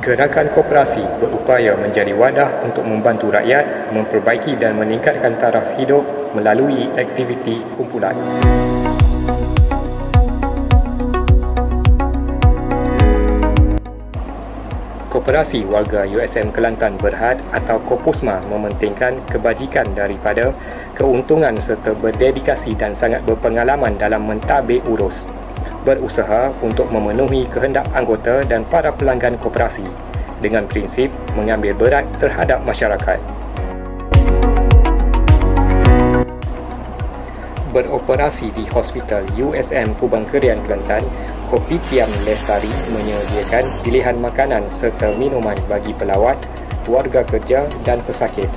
Gerakan koperasi berupaya menjadi wadah untuk membantu rakyat memperbaiki dan meningkatkan taraf hidup melalui aktiviti kumpulan. Koperasi Warga USM Kelantan Berhad atau Kopusma mementingkan kebajikan daripada keuntungan serta berdedikasi dan sangat berpengalaman dalam mentadbir urus. Berusaha untuk memenuhi kehendak anggota dan para pelanggan koperasi dengan prinsip mengambil berat terhadap masyarakat. Beroperasi di Hospital USM Kubang Kerian Kelantan, Kopitiam Lestari menyediakan pilihan makanan serta minuman bagi pelawat, keluarga kerja dan pesakit.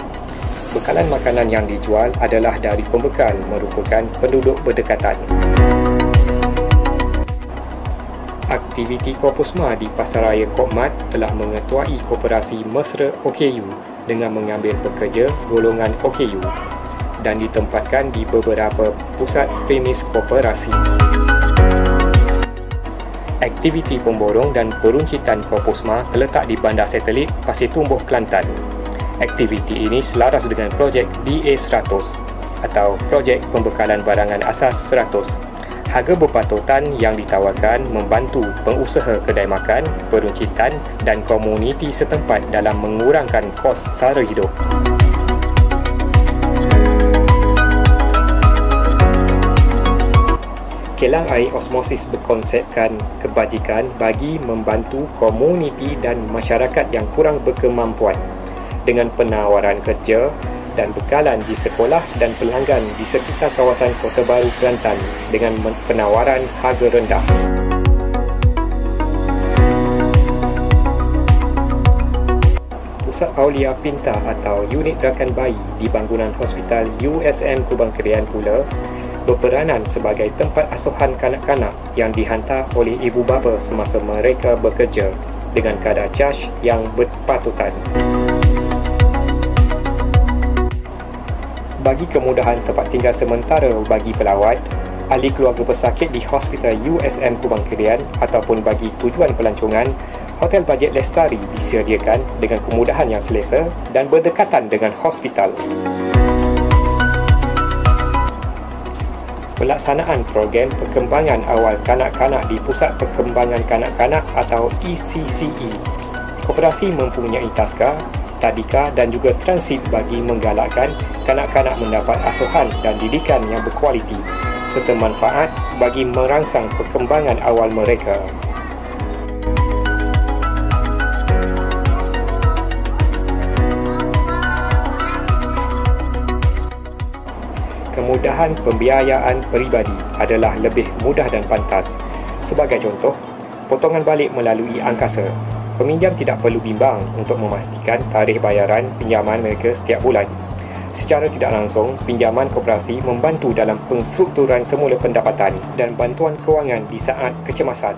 Bekalan makanan yang dijual adalah dari pembekal merupakan penduduk berdekatan. Aktiviti Kopusma di Pasaraya Kokmat telah mengetuai Koperasi Mesra OKU dengan mengambil pekerja golongan OKU dan ditempatkan di beberapa pusat premis koperasi. Aktiviti pemborong dan peruncitan Kopusma terletak di Bandar Satelit Pasir Tumbuh Kelantan. Aktiviti ini selaras dengan projek BA100 atau projek pembekalan barangan asas 100. Harga berpatutan yang ditawarkan membantu pengusaha kedai makan, peruncitan dan komuniti setempat dalam mengurangkan kos sara hidup. Kilang air osmosis berkonsepkan kebajikan bagi membantu komuniti dan masyarakat yang kurang berkemampuan dengan penawaran kerja dan bekalan di sekolah dan pelanggan di sekitar kawasan Kota Baru Kelantan dengan penawaran harga rendah. Pusat Aulia Pintar atau unit rakan bayi di bangunan Hospital USM Kubang Kerian pula berperanan sebagai tempat asuhan kanak-kanak yang dihantar oleh ibu bapa semasa mereka bekerja dengan kadar caj yang berpatutan. Bagi kemudahan tempat tinggal sementara bagi pelawat, ahli keluarga pesakit di Hospital USM Kubang Kerian ataupun bagi tujuan pelancongan, Hotel Bajet Lestari disediakan dengan kemudahan yang selesa dan berdekatan dengan hospital. Pelaksanaan program perkembangan awal kanak-kanak di Pusat Perkembangan Kanak-kanak atau ECCE. Koperasi mempunyai taska, tadika dan juga transit bagi menggalakkan kanak-kanak mendapat asuhan dan didikan yang berkualiti serta manfaat bagi merangsang perkembangan awal mereka. Kemudahan pembiayaan peribadi adalah lebih mudah dan pantas. Sebagai contoh, potongan balik melalui angkasa. Peminjam tidak perlu bimbang untuk memastikan tarikh bayaran pinjaman mereka setiap bulan. Secara tidak langsung, pinjaman koperasi membantu dalam penstrukturan semula pendapatan dan bantuan kewangan di saat kecemasan.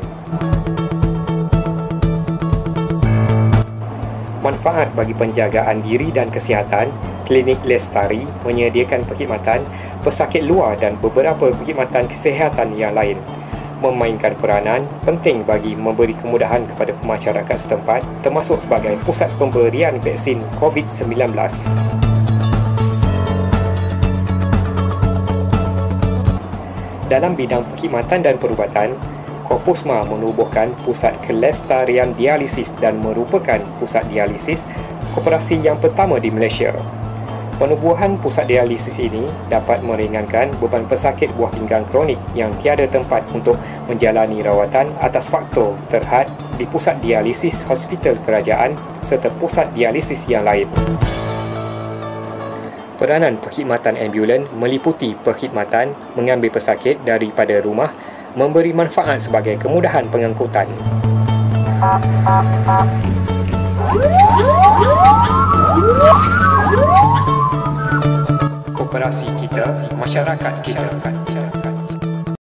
Manfaat bagi penjagaan diri dan kesihatan, Klinik Lestari menyediakan perkhidmatan pesakit luar dan beberapa perkhidmatan kesihatan yang lain, memainkan peranan penting bagi memberi kemudahan kepada masyarakat setempat termasuk sebagai pusat pemberian vaksin COVID-19. Dalam bidang perkhidmatan dan perubatan, Kopusma menubuhkan Pusat Kelestarian Dialisis dan merupakan pusat dialisis koperasi yang pertama di Malaysia. Penubuhan pusat dialisis ini dapat meringankan beban pesakit buah pinggang kronik yang tiada tempat untuk menjalani rawatan atas faktor terhad di pusat dialisis hospital kerajaan serta pusat dialisis yang lain. Peranan perkhidmatan ambulan meliputi perkhidmatan mengambil pesakit daripada rumah, memberi manfaat sebagai kemudahan pengangkutan. Koperasi kita, masyarakat kita.